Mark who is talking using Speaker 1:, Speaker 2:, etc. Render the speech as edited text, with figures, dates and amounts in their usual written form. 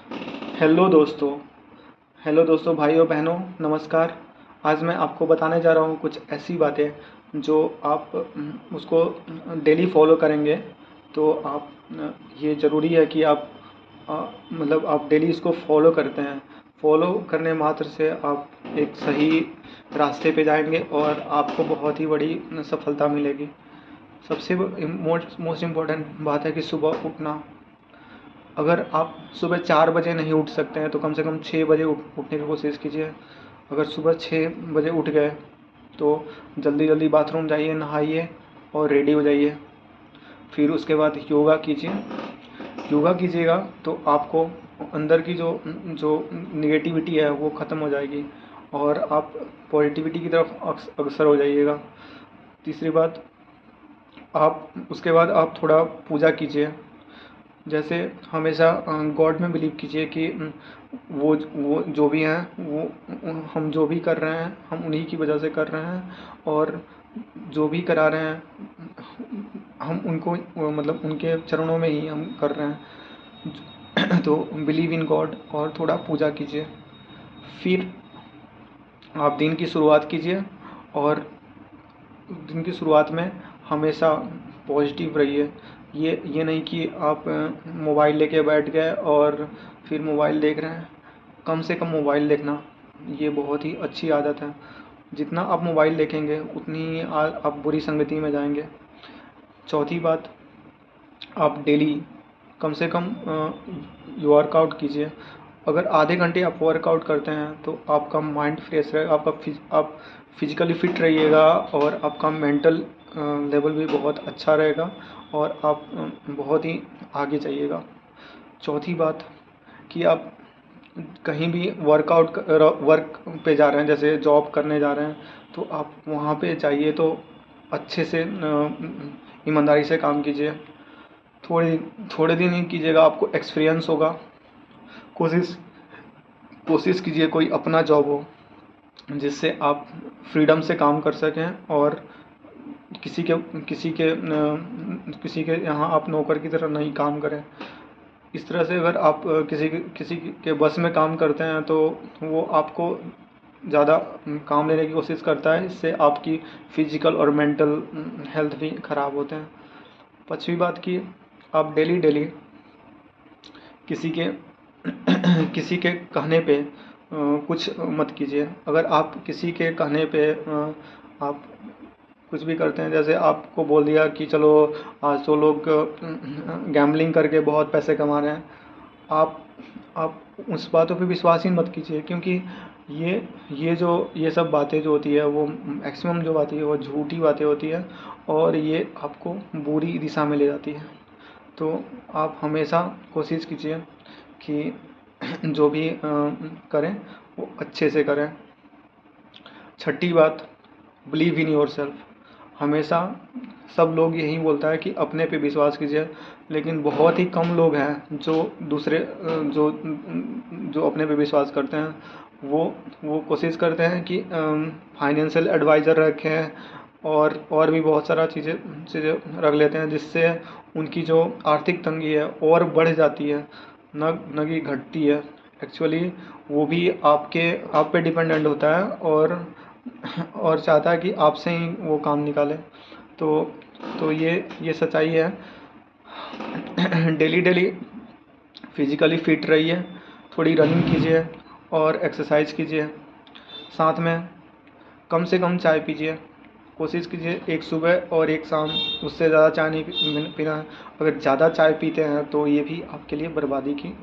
Speaker 1: Hello दोस्तों। Hello दोस्तों, भाइयों बहनों, नमस्कार। आज मैं आपको बताने जा रहा हूँ कुछ ऐसी बातें जो आप उसको डेली फॉलो करेंगे तो आप ये ज़रूरी है कि आप मतलब आप डेली इसको फॉलो करते हैं। फॉलो करने मात्र से आप एक सही रास्ते पे जाएंगे और आपको बहुत ही बड़ी सफलता मिलेगी। सबसे मोस्ट इम्पोर्टेंट बात है कि सुबह उठना। अगर आप सुबह 4 बजे नहीं उठ सकते हैं तो कम से कम 6 बजे उठने की कोशिश कीजिए। अगर सुबह 6 बजे उठ गए तो जल्दी जल्दी बाथरूम जाइए, नहाइए और रेडी हो जाइए। फिर उसके बाद योगा कीजिए। योगा कीजिएगा तो आपको अंदर की जो जो निगेटिविटी है वो ख़त्म हो जाएगी और आप पॉजिटिविटी की तरफ अग्रसर हो जाइएगा। तीसरी बात, आप उसके बाद आप थोड़ा पूजा कीजिए। जैसे हमेशा गॉड में बिलीव कीजिए कि वो जो भी हैं वो हम जो भी कर रहे हैं हम उन्हीं की वजह से कर रहे हैं और जो भी करा रहे हैं हम उनको मतलब उनके चरणों में ही हम कर रहे हैं। तो बिलीव इन गॉड और थोड़ा पूजा कीजिए। फिर आप दिन की शुरुआत कीजिए और दिन की शुरुआत में हमेशा पॉजिटिव रहिए। ये नहीं कि आप मोबाइल लेके बैठ गए और फिर मोबाइल देख रहे हैं। कम से कम मोबाइल देखना ये बहुत ही अच्छी आदत है। जितना आप मोबाइल देखेंगे उतनी ही आप बुरी संगति में जाएंगे। चौथी बात, आप डेली कम से कम वर्कआउट कीजिए। अगर आधे घंटे आप वर्कआउट करते हैं तो आपका माइंड फ्रेश रहेगा, आप फिजिकली फिट रहिएगा और आपका मेंटल लेवल भी बहुत अच्छा रहेगा और आप बहुत ही आगे जाइएगा। चौथी बात कि आप कहीं भी वर्क पे जा रहे हैं, जैसे जॉब करने जा रहे हैं, तो आप वहाँ पे जाइए तो अच्छे से ईमानदारी से काम कीजिए। थोड़े थोड़े दिन ही कीजिएगा, आपको एक्सपीरियंस होगा। कोशिश कोशिश कीजिए कोई अपना जॉब हो जिससे आप फ्रीडम से काम कर सकें और किसी के किसी के किसी के यहाँ आप नौकर की तरह नहीं काम करें। इस तरह से अगर आप किसी के बस में काम करते हैं तो वो आपको ज़्यादा काम लेने की कोशिश करता है। इससे आपकी फिजिकल और मेंटल हेल्थ भी ख़राब होते हैं। पाँचवीं बात की आप डेली डेली किसी के किसी के कहने पे कुछ मत कीजिए। अगर आप किसी के कहने पे आप कुछ भी करते हैं, जैसे आपको बोल दिया कि चलो आज तो लोग गैम्बलिंग करके बहुत पैसे कमा रहे हैं, आप आप उस बातों पे विश्वास ही मत कीजिए। क्योंकि ये सब बातें जो होती है वो मैक्सिमम जो बातें है वो झूठी बातें होती है और ये आपको बुरी दिशा में ले जाती है। तो आप हमेशा कोशिश कीजिए कि जो भी करें वो अच्छे से करें। छठी बात, बिलीव इन योर सेल्फ। हमेशा सब लोग यही बोलता है कि अपने पे विश्वास कीजिए, लेकिन बहुत ही कम लोग हैं जो दूसरे जो जो अपने पे विश्वास करते हैं। वो कोशिश करते हैं कि फाइनेंशियल एडवाइज़र रखें और भी बहुत सारा चीज़ें रख लेते हैं, जिससे उनकी जो आर्थिक तंगी है और बढ़ जाती है, न कि घटती है। एक्चुअली वो भी आप पे डिपेंडेंट होता है और चाहता है कि आपसे ही वो काम निकाले। तो ये सच्चाई है। डेली डेली फिजिकली फिट रहिए, थोड़ी रनिंग कीजिए और एक्सरसाइज कीजिए। साथ में कम से कम चाय पीजिए। कोशिश कीजिए एक सुबह और एक शाम, उससे ज़्यादा चाय नहीं पीना है। अगर ज़्यादा चाय पीते हैं तो ये भी आपके लिए बर्बादी की